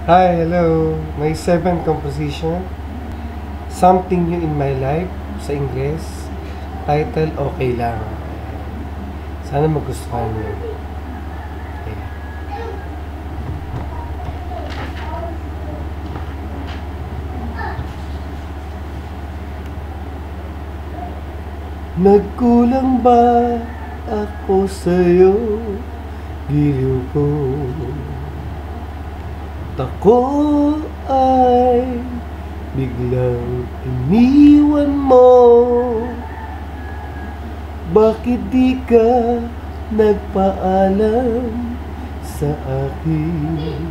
Hi, hello. My seventh composition, Something New in My Life, sa Ingles. Title, Okay Lang. Sana magustuhan niyo. Okay. Nagkulang ba ako sa'yo, giliw ko? Ako ay biglang iniwan mo. Bakit di ka nagpaalam sa akin?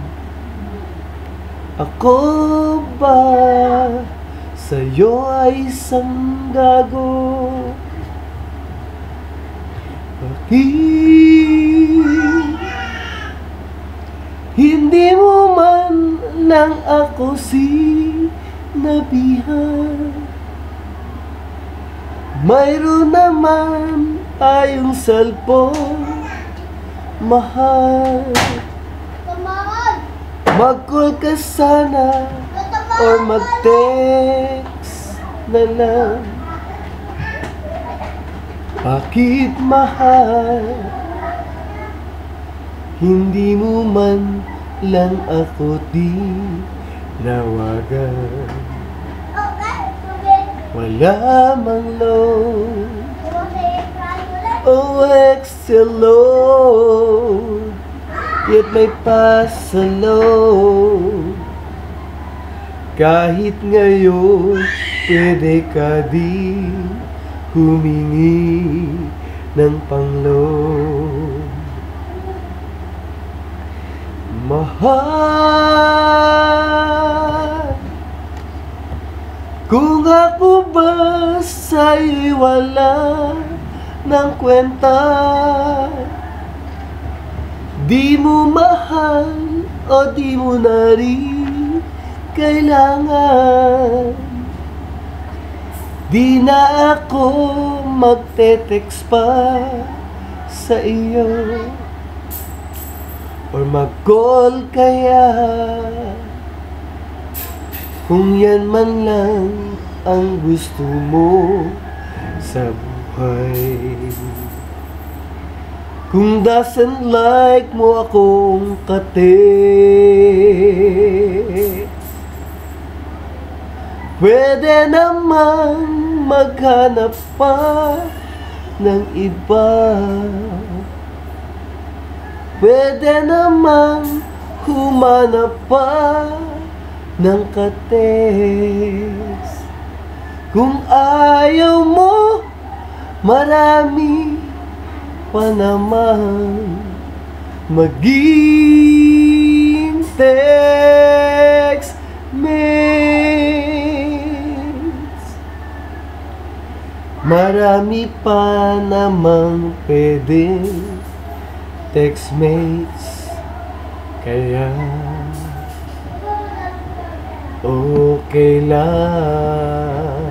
Ako ba sa'yo ay isang gago? Bakit hindi mo man lang ako sinabihan? Mayroon naman tayong cellphone, mahal. Mag-call ka sana or mag-text na lang. Bakit mahal, hindi mo man lang ako tinawagan? Wala mang load o extra load, yet may pasaload. Kahit ngayon, pwede ka di humingi ng pangload. Mahal, kung ako ba sa'yo'y wala ng kwenta, di mo mahal o di mo na rin kailangan. Di na ako magte-text pa sa iyo or mag-call kaya, kung yan man lang ang gusto mo sa buhay. Kung doesn't like mo akong kate, pwede namang maghanap pa ng iba. Pwede namang humanap pa ng kates. Kung ayaw mo, marami pa naman maging text mates. Marami pa namang pwedeng text mates, kaya okay lang.